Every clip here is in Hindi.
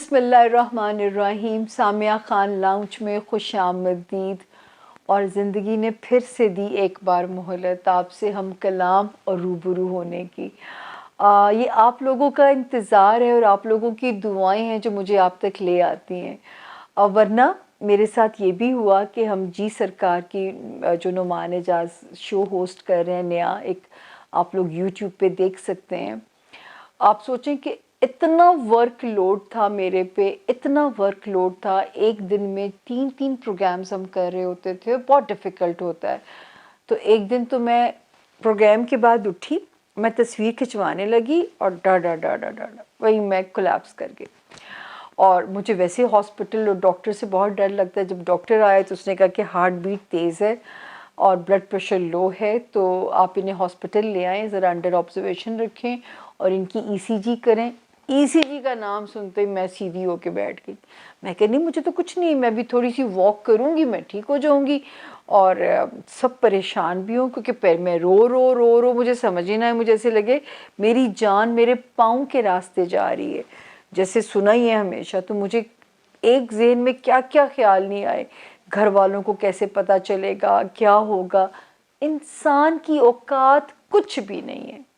बिस्मिल्लाहिर्रहमानिर्रहीम। सामिया खान लाउंज में खुशामदीद। और ज़िंदगी ने फिर से दी एक बार मोहलत आपसे हम कलाम और रूबरू होने की। ये आप लोगों का इंतज़ार है और आप लोगों की दुआएं हैं जो मुझे आप तक ले आती हैं। वरना मेरे साथ ये भी हुआ कि हम जी सरकार की जो नुमान एजाज शो होस्ट कर रहे हैं नया, एक आप लोग यूट्यूब पे देख सकते हैं। आप सोचें कि इतना वर्कलोड था मेरे पे, इतना वर्कलोड था। एक दिन में 3-3 प्रोग्राम्स हम कर रहे होते थे, बहुत डिफ़िकल्ट होता है। तो एक दिन तो मैं प्रोग्राम के बाद उठी, मैं तस्वीर खिंचवाने लगी और डा डा डा डा डा डा वही मैं कोलैप्स कर गई। और मुझे वैसे हॉस्पिटल और डॉक्टर से बहुत डर लगता है। जब डॉक्टर आए तो उसने कहा कि हार्ट बीट तेज़ है और ब्लड प्रेशर लो है, तो आप इन्हें हॉस्पिटल ले आएँ, ज़रा अंडर ऑब्जर्वेशन रखें और इनकी ईसीजी करें। ईसीजी का नाम सुनते ही मैं सीधी होके बैठ गई। मैं कह नहीं, मुझे तो कुछ नहीं, मैं भी थोड़ी सी वॉक करूँगी, मैं ठीक हो जाऊँगी। और सब परेशान भी हों क्योंकि पैर में रो रो रो रो मुझे समझ ही ना है, मुझे ऐसे लगे मेरी जान मेरे पाँव के रास्ते जा रही है। जैसे सुना ही है हमेशा, तो मुझे एक ज़हन में क्या क्या ख्याल नहीं आए। घर वालों को कैसे पता चलेगा, क्या होगा। इंसान की औकात कुछ भी नहीं है,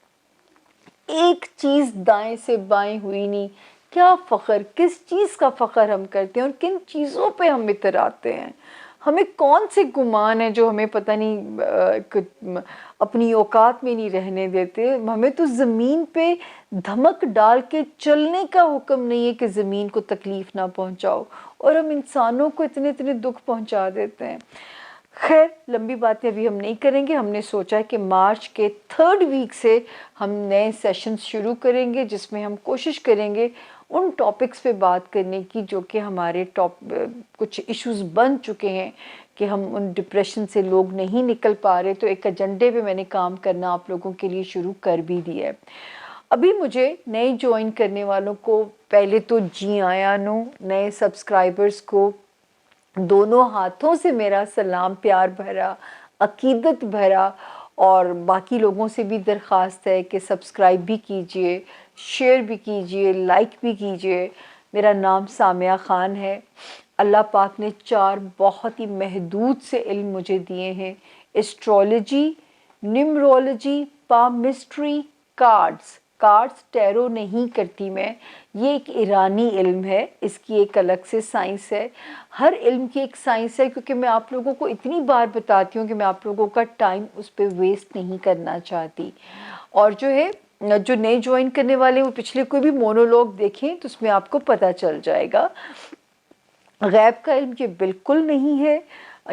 एक चीज़ दाएं से बाएं हुई नहीं। क्या फ़ख्र, किस चीज़ का फ़ख्र हम करते हैं और किन चीज़ों पे हम इतराते हैं। हमें कौन से गुमान है जो हमें पता नहीं अपनी औकात में नहीं रहने देते। हमें तो ज़मीन पे धमक डाल के चलने का हुक्म नहीं है कि ज़मीन को तकलीफ़ ना पहुंचाओ, और हम इंसानों को इतने इतने दुख पहुंचा देते हैं। खैर, लंबी बातें अभी हम नहीं करेंगे। हमने सोचा है कि मार्च के 3rd वीक से हम नए सेशंस शुरू करेंगे जिसमें हम कोशिश करेंगे उन टॉपिक्स पे बात करने की जो कि हमारे कुछ इश्यूज बन चुके हैं कि हम उन डिप्रेशन से लोग नहीं निकल पा रहे। तो एक एजेंडे पे मैंने काम करना आप लोगों के लिए शुरू कर भी दिया है। अभी मुझे नए ज्वाइन करने वालों को पहले तो जी आया नो, नए सब्सक्राइबर्स को दोनों हाथों से मेरा सलाम, प्यार भरा, अकीदत भरा। और बाकी लोगों से भी दरख्वास्त है कि सब्सक्राइब भी कीजिए, शेयर भी कीजिए, लाइक भी कीजिए। मेरा नाम सामिया खान है। अल्लाह पाक ने 4 बहुत ही महदूद से इल्म मुझे दिए हैं: astrology, numerology, palmistry, cards. Cards tarot नहीं करती मैं, ये एक ईरानी इल्म है, इसकी एक अलग से साइंस है। हर इल्म की एक साइंस है क्योंकि मैं आप लोगों को इतनी बार बताती हूँ कि मैं आप लोगों का टाइम उस पर वेस्ट नहीं करना चाहती। और जो है, जो नए ज्वाइन करने वाले वो पिछले कोई भी मोनोलॉग देखें तो उसमें आपको पता चल जाएगा। गैब का इल्म ये बिल्कुल नहीं है,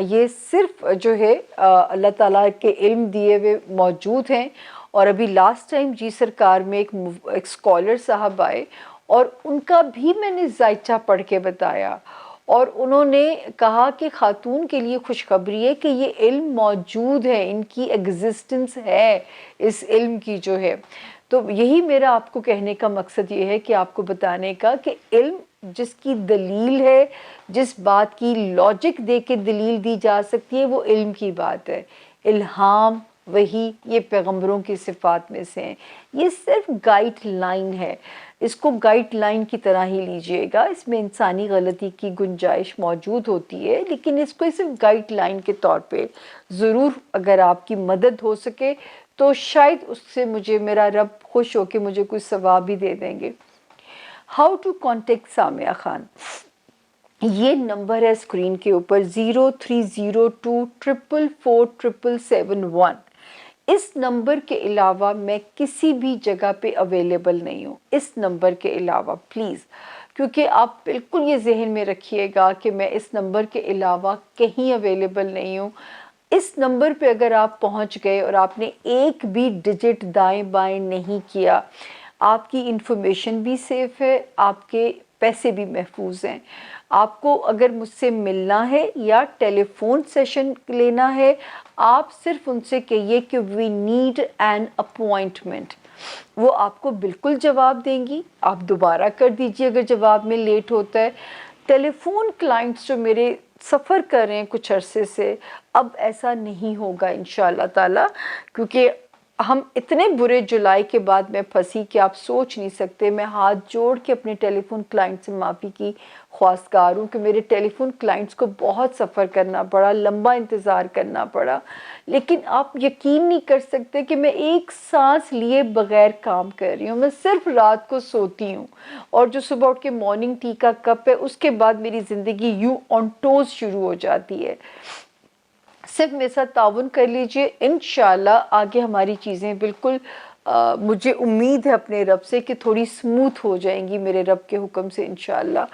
ये सिर्फ जो है अल्लाह ताला के इल्म दिए हुए मौजूद हैं। और अभी लास्ट टाइम जी सरकार में एक स्कॉलर साहब आए और उनका भी मैंने जायचा पढ़ के बताया, और उन्होंने कहा कि ख़ातून के लिए खुशखबरी है कि ये इल्म मौजूद है, इनकी एग्जिस्टेंस है इस इल्म की जो है। तो यही मेरा आपको कहने का मकसद ये है कि आपको बताने का कि इल्म जिसकी दलील है, जिस बात की लॉजिक दे के दलील दी जा सकती है, वो इल्म की बात है। इल्हाम, वही, ये पैगंबरों की सिफ़ात में से हैं। ये सिर्फ गाइडलाइन है, इसको गाइडलाइन की तरह ही लीजिएगा। इसमें इंसानी गलती की गुंजाइश मौजूद होती है, लेकिन इसको सिर्फ गाइडलाइन के तौर पे ज़रूर अगर आपकी मदद हो सके तो शायद उससे मुझे मेरा रब खुश हो के मुझे कुछ सवाब भी दे देंगे। How to contact Samia Khan, ये नंबर है स्क्रीन के ऊपर 0302444771। इस नंबर के अलावा मैं किसी भी जगह पे अवेलेबल नहीं हूँ, इस नंबर के अलावा प्लीज़। क्योंकि आप बिल्कुल ये जहन में रखिएगा कि मैं इस नंबर के अलावा कहीं अवेलेबल नहीं हूँ। इस नंबर पे अगर आप पहुँच गए और आपने एक भी डिजिट दाएं बाएं नहीं किया, आपकी इन्फॉर्मेशन भी सेफ़ है, आपके पैसे भी महफूज हैं। आपको अगर मुझसे मिलना है या टेलीफोन सेशन लेना है, आप सिर्फ उनसे कहिए कि वी नीड एन अपॉइंटमेंट, वो आपको बिल्कुल जवाब देंगी। आप दोबारा कर दीजिए अगर जवाब में लेट होता है। टेलीफोन क्लाइंट्स जो मेरे सफ़र कर रहे हैं कुछ अरसे से, अब ऐसा नहीं होगा इंशाअल्लाह ताला, क्योंकि हम इतने बुरे जुलाई के बाद मैं फंसी कि आप सोच नहीं सकते। मैं हाथ जोड़ के अपने टेलीफोन क्लाइंट से माफ़ी की ख्वास्तगार हूँ कि मेरे टेलीफोन क्लाइंट्स को बहुत सफ़र करना पड़ा, लंबा इंतज़ार करना पड़ा। लेकिन आप यकीन नहीं कर सकते कि मैं एक सांस लिए बग़ैर काम कर रही हूँ। मैं सिर्फ रात को सोती हूँ और जो सुबह उठ के मॉर्निंग टी का कप है, उसके बाद मेरी ज़िंदगी यूँ ऑन टोज़ शुरू हो जाती है। सिर्फ मेरे साथ ताउन कर लीजिए, इंशाल्लाह आगे हमारी चीज़ें बिल्कुल मुझे उम्मीद है अपने रब से कि थोड़ी स्मूथ हो जाएंगी मेरे रब के हुक्म से इंशाल्लाह।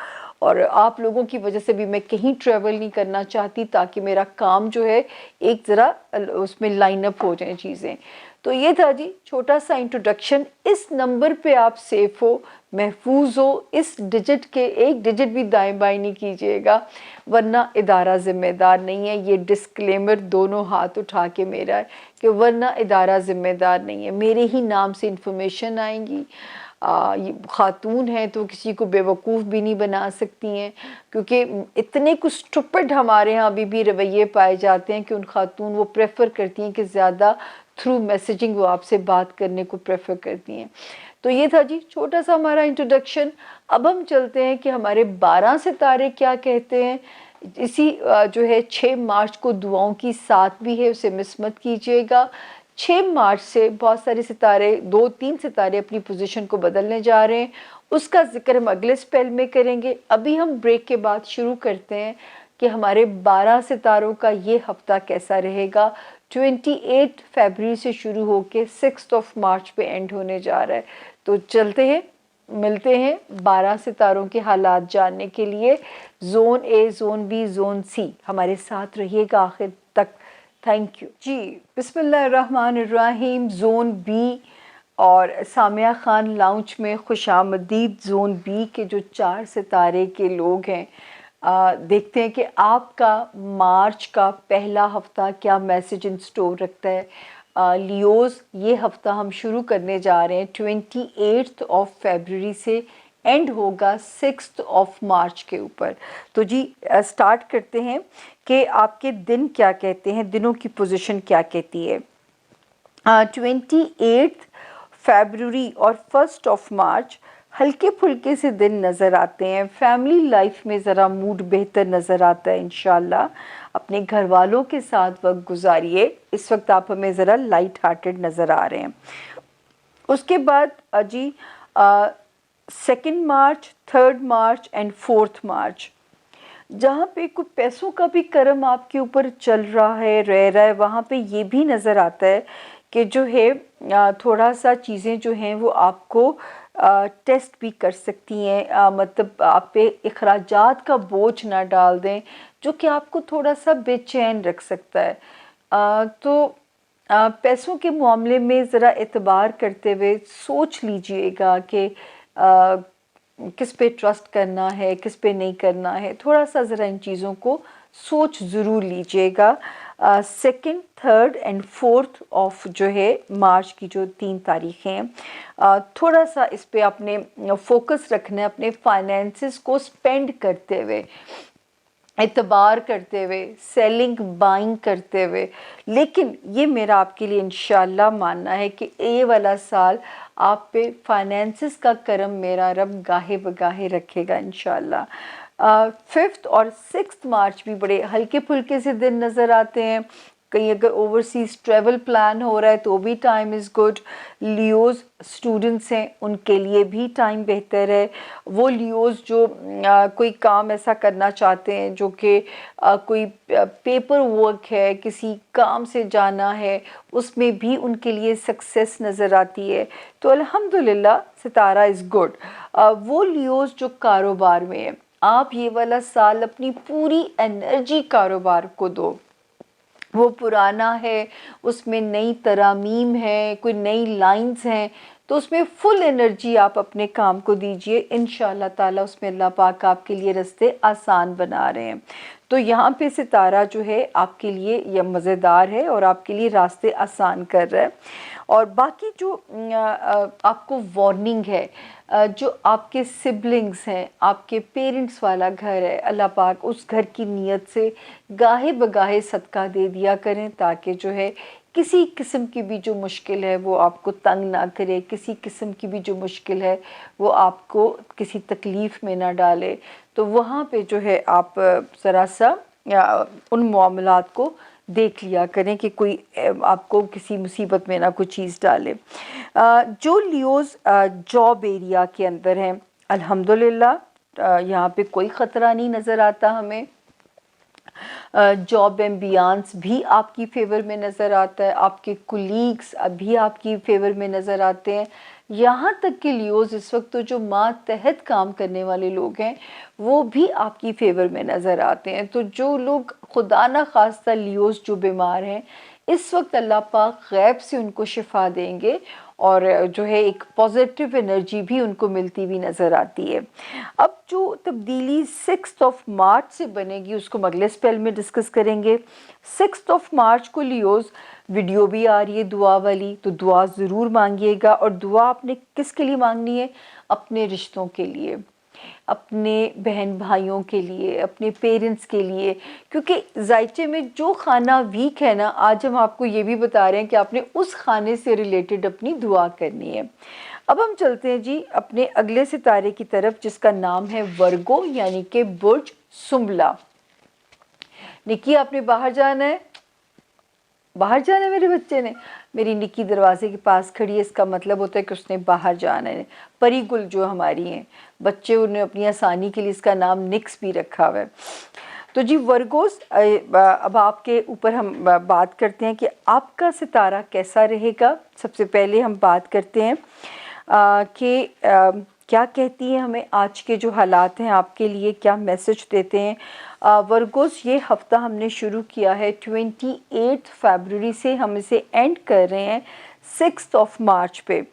और आप लोगों की वजह से भी मैं कहीं ट्रैवल नहीं करना चाहती ताकि मेरा काम जो है एक ज़रा उसमें लाइन अप हो जाए चीज़ें। तो ये था जी छोटा सा इंट्रोडक्शन। इस नंबर पे आप सेफ हो, महफूज हो। इस डिजिट के एक डिजिट भी दाएं बाएं नहीं कीजिएगा, वरना इदारा ज़िम्मेदार नहीं है। ये डिस्क्लेमर दोनों हाथ उठा के मेरा है कि वरना इदारा ज़िम्मेदार नहीं है। मेरे ही नाम से इंफॉर्मेशन आएंगी। ये ख़ातून हैं तो किसी को बेवकूफ़ भी नहीं बना सकती हैं, क्योंकि इतने कुछ स्टुपिड हमारे यहाँ अभी भी रवैये पाए जाते हैं कि उन ख़ातून वो प्रेफर करती हैं कि ज़्यादा थ्रू मैसेजिंग वो आपसे बात करने को प्रेफर करती हैं। तो ये था जी छोटा सा हमारा इंट्रोडक्शन। अब हम चलते हैं कि हमारे 12 सितारे क्या कहते हैं। इसी जो है 6 मार्च को दुआओं की साथ भी है, उसे मिस मत कीजिएगा। 6 मार्च से बहुत सारे सितारे, 2-3 सितारे अपनी पोजीशन को बदलने जा रहे हैं। उसका जिक्र हम अगले स्पेल में करेंगे। अभी हम ब्रेक के बाद शुरू करते हैं कि हमारे 12 सितारों का ये हफ्ता कैसा रहेगा। 28 फरवरी से शुरू होके 6 मार्च पे एंड होने जा रहा है। तो चलते हैं, मिलते हैं 12 सितारों के हालात जानने के लिए। Zone A, zone B, zone C, हमारे साथ रहिएगा आखिर तक। Thank you ji. बिस्मिल्लाहिर्रहमानिर्रहीम। जोन बी और सामिया खान लाउंज में खुशामदीद। जोन बी के जो 4 सितारे के लोग हैं, देखते हैं कि आपका मार्च का पहला हफ्ता क्या मैसेज इन स्टोर रखता है। लियोज़, ये हफ्ता हम शुरू करने जा रहे हैं 28 फरवरी से, एंड होगा 6 मार्च के ऊपर। तो जी स्टार्ट करते हैं कि आपके दिन क्या कहते हैं, दिनों की पोजीशन क्या कहती है। 28 फरवरी और 1 मार्च हल्के फुल्के से दिन नज़र आते हैं। फैमिली लाइफ में ज़रा मूड बेहतर नज़र आता है इंशाल्लाह। अपने घर वालों के साथ वक्त गुजारिए। इस वक्त आप हमें ज़रा लाइट हार्टेड नज़र आ रहे हैं। उसके बाद जी 2 मार्च, 3 मार्च एंड 4 मार्च, जहाँ पे कुछ पैसों का भी करम आपके ऊपर चल रहा है, रह रहा है, वहाँ पे ये भी नज़र आता है कि जो है थोड़ा सा चीज़ें जो हैं वो आपको टेस्ट भी कर सकती हैं। मतलब आप पे अखराजात का बोझ ना डाल दें जो कि आपको थोड़ा सा बेचैन रख सकता है। तो पैसों के मामले में ज़रा एतबार करते हुए सोच लीजिएगा कि किस पे ट्रस्ट करना है, किस पे नहीं करना है। थोड़ा सा ज़रा इन चीज़ों को सोच ज़रूर लीजिएगा। 2, 3 एंड 4 जो है मार्च की जो 3 तारीखें हैं, थोड़ा सा इस पे आपने फोकस रखना है, अपने फाइनेंसेस को स्पेंड करते हुए, एतबार करते हुए, सेलिंग बाइंग करते हुए। लेकिन ये मेरा आपके लिए इंशाल्लाह मानना है कि ये वाला साल आप पे फाइनेंसेस का करम मेरा रब गाहे बगाहे रखेगा इंशाल्लाह। 5 और 6 मार्च भी बड़े हल्के फुल्के से दिन नज़र आते हैं। कहीं अगर ओवरसीज़ ट्रैवल प्लान हो रहा है तो भी time is good. Leos students हैं, उनके लिए भी टाइम बेहतर है। वो लियोज़ जो कोई काम ऐसा करना चाहते हैं जो कि कोई पेपर वर्क है, किसी काम से जाना है, उसमें भी उनके लिए सक्सेस नज़र आती है। तो अल्हम्दुलिल्लाह सितारा इज़ गुड। वो लियोज़ जो कारोबार में है, आप ये वाला साल अपनी पूरी एनर्जी कारोबार को दो। वो पुराना है, उसमें नई तरामीम है, कोई नई लाइंस हैं, तो उसमें फुल एनर्जी आप अपने काम को दीजिए। इंशाल्लाह ताला उसमें अल्लाह पाक आपके लिए रास्ते आसान बना रहे हैं। तो यहाँ पे सितारा जो है आपके लिए यह मज़ेदार है और आपके लिए रास्ते आसान कर रहा है। और बाकी जो आपको वार्निंग है, जो आपके सिबलिंग्स हैं, आपके पेरेंट्स वाला घर है, अल्लाह पाक उस घर की नीयत से गाहे बगाहे सदका दे दिया करें ताकि जो है किसी किस्म की भी जो मुश्किल है वो आपको तंग ना करे, किसी किस्म की भी जो मुश्किल है वो आपको किसी तकलीफ़ में ना डाले। तो वहाँ पे जो है आप ज़रा सा उन मामलात को देख लिया करें कि कोई आपको किसी मुसीबत में ना कोई चीज़ डाले। जो लियोज़ जॉब एरिया के अंदर हैं, अल्हम्दुलिल्लाह यहाँ पे कोई ख़तरा नहीं नज़र आता हमें। जॉब एम्बियंस भी आपकी फ़ेवर में नज़र आता है, आपके कुलीग्स अभी आपकी फ़ेवर में नज़र आते हैं। यहाँ तक कि लियोज़ इस वक्त तो जो मातहत काम करने वाले लोग हैं वो भी आपकी फ़ेवर में नज़र आते हैं। तो जो लोग खुदा न खास्ता लियोज़ जो बीमार हैं, इस वक्त अल्लाह पाक गैब से उनको शिफा देंगे और जो है एक पॉजिटिव एनर्जी भी उनको मिलती हुई नज़र आती है। अब जो तब्दीली 6 मार्च से बनेगी उसको हम अगले स्पेल में डिस्कस करेंगे। 6 मार्च को लियोज़ वीडियो भी आ रही है दुआ वाली, तो दुआ ज़रूर मांगिएगा। और दुआ आपने किसके लिए मांगनी है? अपने रिश्तों के लिए, अपने बहन भाइयों के लिए, अपने पेरेंट्स के लिए, क्योंकि जायचे में जो खाना वीक है ना, आज हम आपको ये भी बता रहे हैं कि आपने उस खाने से रिलेटेड अपनी दुआ करनी है। अब हम चलते हैं जी अपने अगले सितारे की तरफ जिसका नाम है वर्गो यानी कि बुर्ज सुंबला। निकी आपने बाहर जाना है, बाहर जाना है मेरे बच्चे ने। मेरी निकी दरवाजे के पास खड़ी है, इसका मतलब होता है कि उसने बाहर जाना है। परीगुल जो हमारी हैं बच्चे, उन्हें अपनी आसानी के लिए इसका नाम निक्स भी रखा हुआ है। तो जी वर्गोस, अब आपके ऊपर हम बात करते हैं कि आपका सितारा कैसा रहेगा। सबसे पहले हम बात करते हैं कि क्या कहती है हमें आज के जो हालात हैं आपके लिए, क्या मैसेज देते हैं। वर्गोस, ये हफ्ता हमने शुरू किया है 28 फरवरी से, हम इसे एंड कर रहे हैं 6 मार्च पे।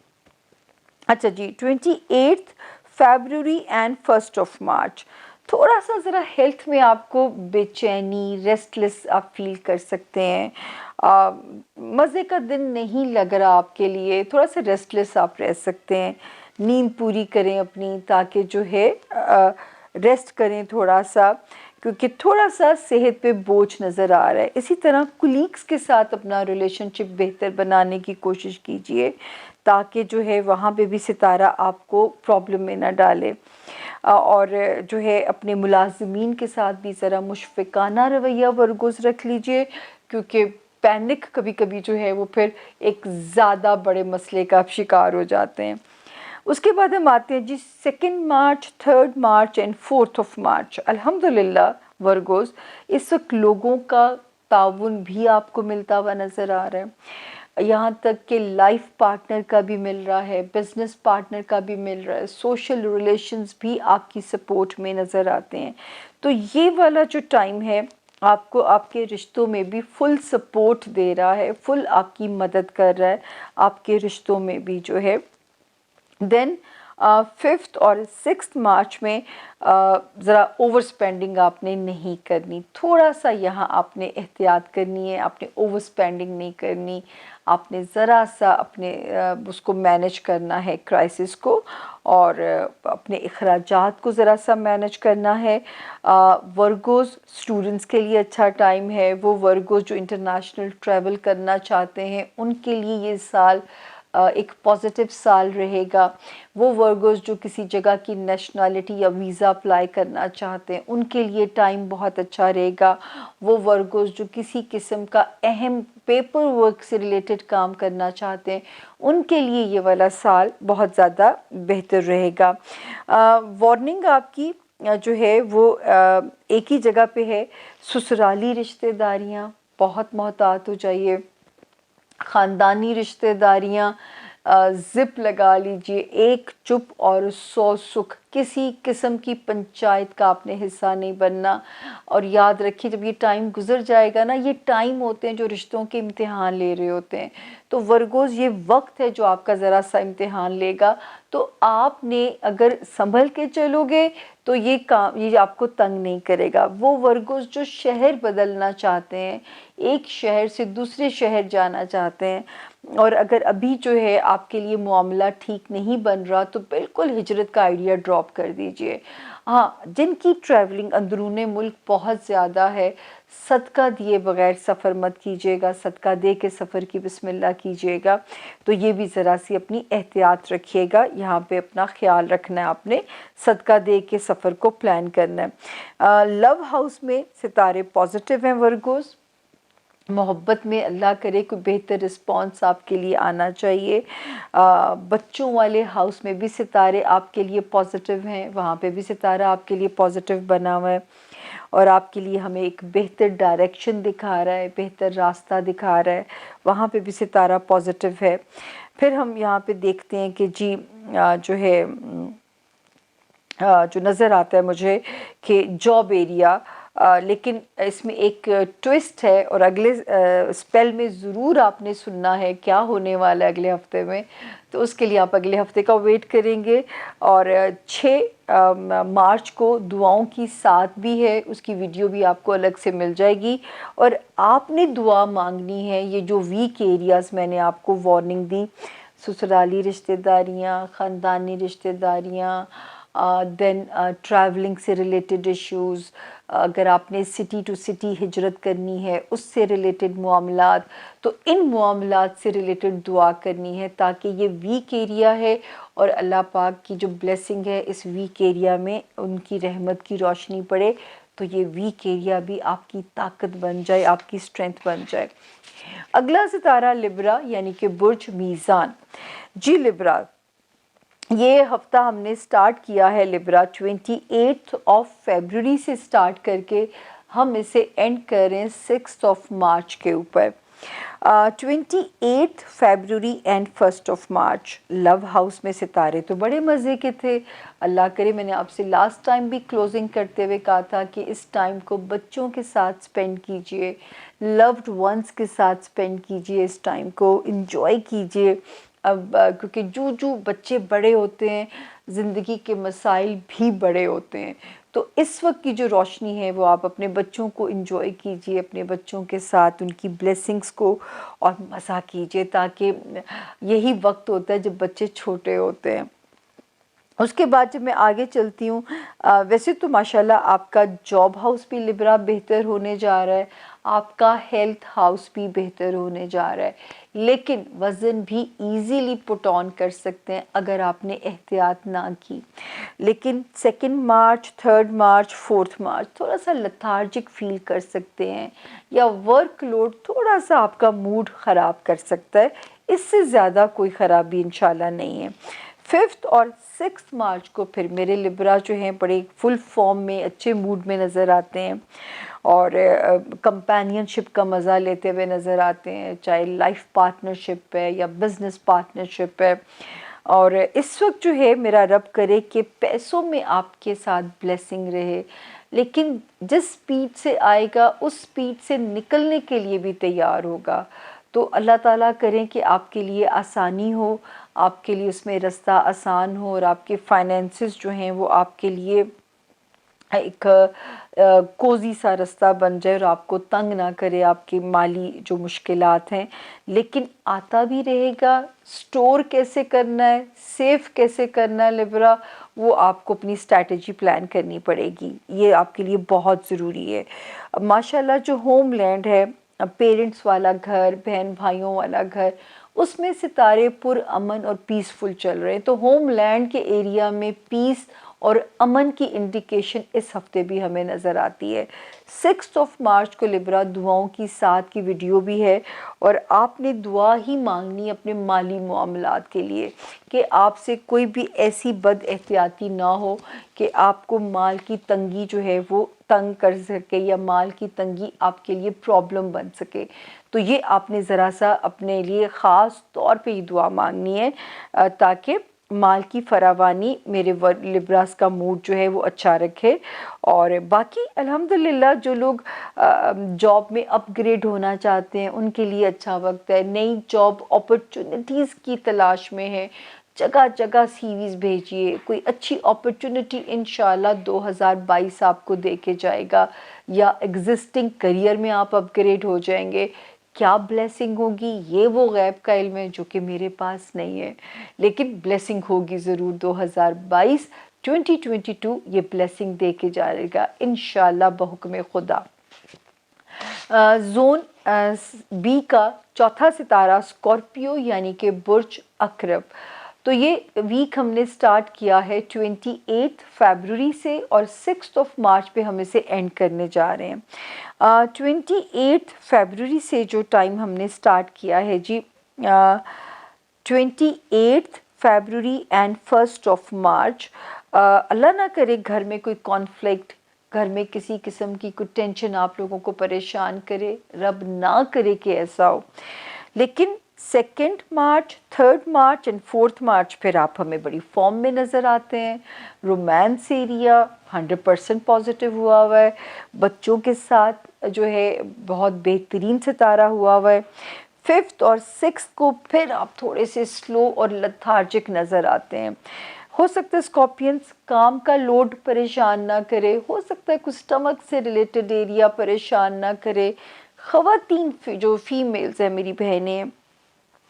अच्छा जी, 28 फरवरी एंड 1 मार्च। थोड़ा सा ज़रा हेल्थ में आपको बेचैनी, रेस्टलेस आप फील कर सकते हैं। मज़े का दिन नहीं लग रहा आपके लिए, थोड़ा सा रेस्टलेस आप रह सकते हैं। नींद पूरी करें अपनी, ताकि जो है रेस्ट करें थोड़ा सा, क्योंकि थोड़ा सा सेहत पे बोझ नज़र आ रहा है। इसी तरह कुलीग्स के साथ अपना रिलेशनशिप बेहतर बनाने की कोशिश कीजिए, ताकि जो है वहाँ पे भी सितारा आपको प्रॉब्लम में ना डाले। और जो है अपने मुलाज़िमीन के साथ भी ज़रा मुशफ़िकाना रवैया वर्गोस रख लीजिए, क्योंकि पैनिक कभी कभी जो है वो फिर एक ज़्यादा बड़े मसले का आप शिकार हो जाते हैं। उसके बाद हम आते हैं जी 2 मार्च, 3 मार्च एंड 4 मार्च। अल्हम्दुलिल्लाह वर्गोस, इस वक्त लोगों का ताउन भी आपको मिलता हुआ नज़र आ रहा है। यहाँ तक कि लाइफ पार्टनर का भी मिल रहा है, बिजनेस पार्टनर का भी मिल रहा है, सोशल रिलेशंस भी आपकी सपोर्ट में नज़र आते हैं। तो ये वाला जो टाइम है आपको आपके रिश्तों में भी फुल सपोर्ट दे रहा है, फुल आपकी मदद कर रहा है आपके रिश्तों में भी जो है। देन 5 और 6 मार्च में ज़रा ओवर स्पेंडिंग आपने नहीं करनी, थोड़ा सा यहाँ आपने एहतियात करनी है, आपने ओवर स्पेंडिंग नहीं करनी, आपने ज़रा सा अपने उसको मैनेज करना है क्राइसिस को, और अपने अखराजात को ज़रा सा मैनेज करना है। वर्गोस स्टूडेंट्स के लिए अच्छा टाइम है। वो वर्गोस जो इंटरनेशनल ट्रैवल करना चाहते हैं उनके लिए ये साल एक पॉजिटिव साल रहेगा। वो वर्गोस जो किसी जगह की नेशनलिटी या वीज़ा अप्लाई करना चाहते हैं उनके लिए टाइम बहुत अच्छा रहेगा। वो वर्गोस जो किसी किस्म का अहम पेपर वर्क से रिलेटेड काम करना चाहते हैं उनके लिए ये वाला साल बहुत ज़्यादा बेहतर रहेगा। वार्निंग आपकी जो है वो एक ही जगह पे है, ससुराली रिश्तेदारियाँ बहुत मोहतात हो जाइए। ख़ानदानी रिश्तेदारियाँ ज़िप लगा लीजिए। एक चुप और 100 सुख, किसी किस्म की पंचायत का आपने हिस्सा नहीं बनना। और याद रखिए जब ये टाइम गुजर जाएगा ना, ये टाइम होते हैं जो रिश्तों के इम्तिहान ले रहे होते हैं। तो वर्गोस ये वक्त है जो आपका ज़रा सा इम्तिहान लेगा। तो आपने अगर संभल के चलोगे तो ये काम ये आपको तंग नहीं करेगा। वो वर्गोस जो शहर बदलना चाहते हैं, एक शहर से दूसरे शहर जाना चाहते हैं, और अगर अभी जो है आपके लिए मामला ठीक नहीं बन रहा तो बिल्कुल हिजरत का आइडिया ड्रॉप कर दीजिए। हाँ, जिनकी ट्रैवलिंग अंदरूने मुल्क बहुत ज़्यादा है, सदका दिए बगैर सफ़र मत कीजिएगा, सदका दे के सफ़र की बिस्मिल्लाह कीजिएगा। तो ये भी ज़रा सी अपनी एहतियात रखिएगा, यहाँ पे अपना ख्याल रखना है आपने, सदका दे के सफ़र को प्लान करना है। लव हाउस में सितारे पॉजिटिव हैं वर्गोज़, मोहब्बत में अल्लाह करे कोई बेहतर रिस्पॉन्स आपके लिए आना चाहिए। बच्चों वाले हाउस में भी सितारे आपके लिए पॉजिटिव हैं, वहाँ पे भी सितारा आपके लिए पॉजिटिव बना हुआ है और आपके लिए हमें एक बेहतर डायरेक्शन दिखा रहा है, बेहतर रास्ता दिखा रहा है, वहाँ पे भी सितारा पॉजिटिव है। फिर हम यहाँ पे देखते हैं कि जी जो है जो नज़र आता है मुझे कि जॉब एरिया, लेकिन इसमें एक ट्विस्ट है और अगले स्पेल में ज़रूर आपने सुनना है क्या होने वाला है अगले हफ्ते में, तो उसके लिए आप अगले हफ्ते का वेट करेंगे। और 6 मार्च को दुआओं की साथ भी है, उसकी वीडियो भी आपको अलग से मिल जाएगी और आपने दुआ मांगनी है। ये जो वीक एरियाज़ मैंने आपको वार्निंग दी, ससुराली रिश्तेदारियाँ, ख़ानदानी रिश्तेदारियाँ, देन ट्रैवलिंग से रिलेटेड इश्यूज़, अगर आपने सिटी टू सिटी हिजरत करनी है उससे रिलेटेड मामलात, तो इन मामलात से रिलेटेड दुआ करनी है ताकि ये वीक एरिया है और अल्लाह पाक की जो ब्लेसिंग है इस वीक एरिया में उनकी रहमत की रोशनी पड़े, तो ये वीक एरिया भी आपकी ताकत बन जाए, आपकी स्ट्रेंथ बन जाए। अगला सितारा लिब्रा यानी कि बुर्ज मीज़ान। जी लिब्रा, ये हफ्ता हमने स्टार्ट किया है लिब्रा 28 फरवरी से स्टार्ट करके हम इसे एंड कर रहे हैं 6 मार्च के ऊपर। 28 फरवरी एंड 1 मार्च लव हाउस में सितारे तो बड़े मज़े के थे। अल्लाह करे, मैंने आपसे लास्ट टाइम भी क्लोजिंग करते हुए कहा था कि इस टाइम को बच्चों के साथ स्पेंड कीजिए, लव्ड वंस के साथ स्पेंड कीजिए, इस टाइम को इंजॉय कीजिए। अब क्योंकि जो जो बच्चे बड़े होते हैं ज़िंदगी के मसाइल भी बड़े होते हैं, तो इस वक्त की जो रोशनी है वो आप अपने बच्चों को इंजॉय कीजिए, अपने बच्चों के साथ उनकी ब्लेसिंग्स को और मज़ा कीजिए, ताकि यही वक्त होता है जब बच्चे छोटे होते हैं। उसके बाद जब मैं आगे चलती हूँ, वैसे तो माशाल्लाह आपका जॉब हाउस भी लिब्रा बेहतर होने जा रहा है, आपका हेल्थ हाउस भी बेहतर होने जा रहा है, लेकिन वज़न भी इजीली पुट ऑन कर सकते हैं अगर आपने एहतियात ना की। लेकिन 2 मार्च, 3 मार्च, 4 मार्च थोड़ा सा लथार्जिक फील कर सकते हैं या वर्कलोड थोड़ा सा आपका मूड ख़राब कर सकता है, इससे ज़्यादा कोई ख़राबी इंशाल्लाह नहीं है। 5 और 6 मार्च को फिर मेरे लिब्रा जो हैं बड़े फुल फॉर्म में अच्छे मूड में नज़र आते हैं और कंपेनियनशिप का मज़ा लेते हुए नज़र आते हैं, चाहे लाइफ पार्टनरशिप है या बिज़नेस पार्टनरशिप है। और इस वक्त जो है मेरा रब करे कि पैसों में आपके साथ ब्लेसिंग रहे, लेकिन जिस स्पीड से आएगा उस स्पीड से निकलने के लिए भी तैयार होगा। तो अल्लाह ताला करें कि आपके लिए आसानी हो, आपके लिए उसमें रास्ता आसान हो और आपके फाइनेंसेस जो हैं वो आपके लिए एक कोज़ी सा रास्ता बन जाए और आपको तंग ना करे आपकी माली जो मुश्किलात हैं, लेकिन आता भी रहेगा। स्टोर कैसे करना है, सेव कैसे करना है लिब्रा, वो आपको अपनी स्ट्रैटेजी प्लान करनी पड़ेगी, ये आपके लिए बहुत ज़रूरी है। माशाल्लाह जो होमलैंड है, पेरेंट्स वाला घर, बहन भाइयों वाला घर, उसमें सितारे पुर अमन और पीसफुल चल रहे हैं। तो होमलैंड के एरिया में पीस और अमन की इंडिकेशन इस हफ्ते भी हमें नज़र आती है। 6 मार्च को लिब्रा दुआओं की साथ की वीडियो भी है और आपने दुआ ही मांगनी अपने माली मामलात के लिए कि आपसे कोई भी ऐसी बद एहतियाती ना हो कि आपको माल की तंगी जो है वो तंग कर सके या माल की तंगी आपके लिए प्रॉब्लम बन सके। तो ये आपने ज़रा सा अपने लिए ख़ास तौर पे ये दुआ मांगनी है ताकि माल की फरावानी मेरे लिब्रास का मूड जो है वो अच्छा रखे। और बाकी अल्हम्दुलिल्लाह जो लोग जॉब में अपग्रेड होना चाहते हैं उनके लिए अच्छा वक्त है, नई जॉब अपॉर्चुनिटीज़ की तलाश में है, जगह जगह सीवीज़ भेजिए, कोई अच्छी अपॉर्चुनिटी इंशाल्लाह 2022 आपको दे के जाएगा या एग्जिस्टिंग करियर में आप अपग्रेड हो जाएंगे। क्या ब्लेसिंग होगी ये वो गैब का इल्म है जो कि मेरे पास नहीं है, लेकिन ब्लेसिंग होगी ज़रूर। 2022 2022 ये ब्लेसिंग दे के जाएगा इंशाल्लाह बहुक्म खुदा। जोन बी का चौथा सितारा स्कॉर्पियो यानी कि बुर्ज अकरब। तो ये वीक हमने स्टार्ट किया है 28 फरवरी से और 6 मार्च पे हम इसे एंड करने जा रहे हैं। 28 फरवरी से जो टाइम हमने स्टार्ट किया है जी, 28 फरवरी एंड 1 मार्च। अल्लाह ना करे घर में कोई कॉन्फ्लिक्ट, घर में किसी किस्म की कोई टेंशन आप लोगों को परेशान करे, रब ना करे कि ऐसा हो। लेकिन 2 मार्च, 3 मार्च एंड 4 मार्च फिर आप हमें बड़ी फॉर्म में नज़र आते हैं। रोमांस एरिया 100% पॉजिटिव हुआ हुआ है, बच्चों के साथ जो है बहुत बेहतरीन सितारा हुआ हुआ है। 5th और 6th को फिर आप थोड़े से स्लो और लथार्जिक नज़र आते हैं। हो सकता है स्कॉर्पियंस काम का लोड परेशान ना करे, हो सकता है कुछ स्टमक से रिलेटेड एरिया परेशान ना करे। ख़वातीन जो फीमेल्स हैं मेरी बहनें,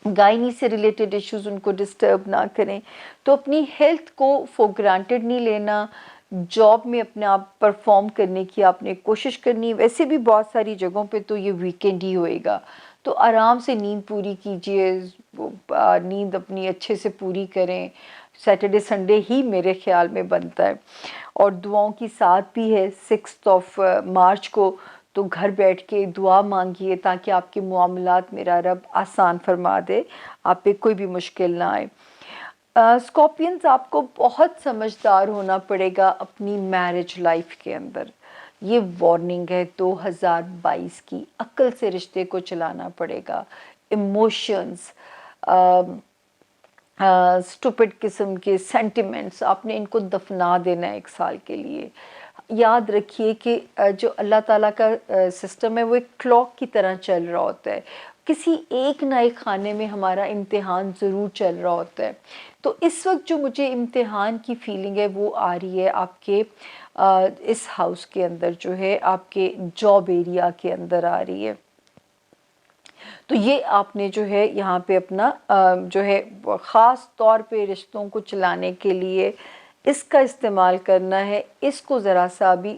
गायनी से रिलेटेड इश्यूज़ उनको डिस्टर्ब ना करें। तो अपनी हेल्थ को फॉर ग्रांटेड नहीं लेना, जॉब में अपने आप परफॉर्म करने की आपने कोशिश करनी। वैसे भी बहुत सारी जगहों पे तो ये वीकेंड ही होएगा, तो आराम से नींद पूरी कीजिए, नींद अपनी अच्छे से पूरी करें। सैटरडे संडे ही मेरे ख्याल में बनता है और दुआओं की साथ भी है 6 मार्च को। तो घर बैठ के दुआ मांगिए ताकि आपके मामलात मेरा रब आसान फरमा दे, आप पे कोई भी मुश्किल ना आए। स्कॉर्पियंस आपको बहुत समझदार होना पड़ेगा अपनी मैरिज लाइफ के अंदर। ये वार्निंग है 2022 की। अक्ल से रिश्ते को चलाना पड़ेगा। इमोशंस, स्टूपिड किस्म के सेंटिमेंट्स आपने इनको दफना देना है 1 साल के लिए। याद रखिए कि जो अल्लाह ताला का सिस्टम है वो एक क्लॉक की तरह चल रहा होता है। किसी एक ना एक खाने में हमारा इम्तिहान ज़रूर चल रहा होता है। तो इस वक्त जो मुझे इम्तिहान की फीलिंग है वो आ रही है आपके इस हाउस के अंदर, जो है आपके जॉब एरिया के अंदर आ रही है। तो ये आपने जो है यहाँ पे अपना जो है ख़ास तौर पे रिश्तों को चलाने के लिए इसका इस्तेमाल करना है। इसको ज़रा सा भी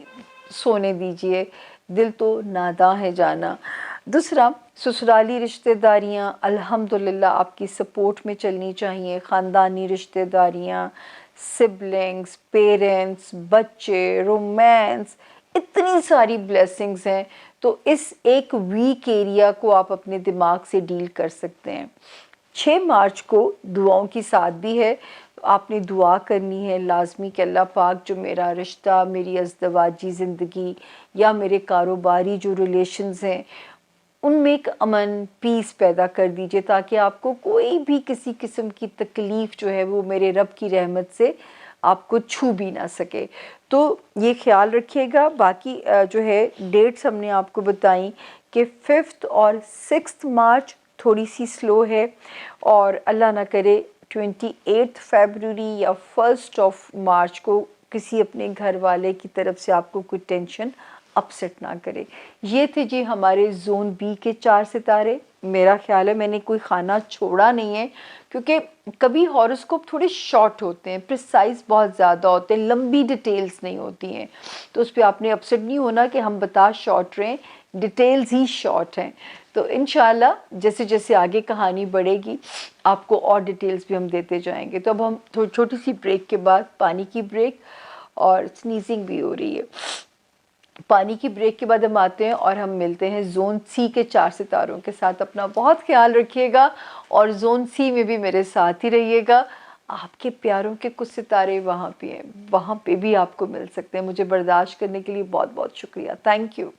सोने दीजिए, दिल तो नादां है जाना। दूसरा, ससुराली रिश्तेदारियाँ अल्हम्दुलिल्लाह आपकी सपोर्ट में चलनी चाहिए। ख़ानदानी रिश्तेदारियाँ, सिबलिंग्स, पेरेंट्स, बच्चे, रोमांस, इतनी सारी ब्लेसिंग्स हैं। तो इस एक वीक एरिया को आप अपने दिमाग से डील कर सकते हैं। 6 मार्च को दुआओं की साथ भी है, तो आपने दुआ करनी है लाजमी कि अल्लाह पाक जो मेरा रिश्ता, मेरी अज़दवाजी ज़िंदगी या मेरे कारोबारी जो रिलेशंस हैं उनमें एक अमन, पीस पैदा कर दीजिए ताकि आपको कोई भी किसी किस्म की तकलीफ़ जो है वो मेरे रब की रहमत से आपको छू भी ना सके। तो ये ख्याल रखिएगा। बाकी जो है डेट्स हमने आपको बताई कि 5th और 6 मार्च थोड़ी सी स्लो है और अल्लाह ना करे 28 फरवरी या 1 मार्च को किसी अपने घर वाले की तरफ से आपको कोई टेंशन अपसेट ना करे। ये थे जी हमारे जोन बी के 4 सितारे। मेरा ख्याल है मैंने कोई खाना छोड़ा नहीं है, क्योंकि कभी हॉरोस्कोप थोड़े शॉर्ट होते हैं, प्रिसाइज बहुत ज़्यादा होते हैं, लंबी डिटेल्स नहीं होती हैं। तो उस पर आपने अपसेट नहीं होना कि हम बता शॉर्ट रहे हैं, डिटेल्स ही शॉर्ट हैं। तो इंशाल्लाह जैसे जैसे आगे कहानी बढ़ेगी आपको और डिटेल्स भी हम देते जाएंगे। तो अब हम थोड़ी छोटी सी ब्रेक के बाद, पानी की ब्रेक और स्नीजिंग भी हो रही है, पानी की ब्रेक के बाद हम आते हैं और हम मिलते हैं जोन सी के 4 सितारों के साथ। अपना बहुत ख्याल रखिएगा और जोन सी में भी मेरे साथ ही रहिएगा। आपके प्यारों के कुछ सितारे वहाँ पे हैं, वहाँ पे भी आपको मिल सकते हैं। मुझे बर्दाश्त करने के लिए बहुत बहुत शुक्रिया। Thank you.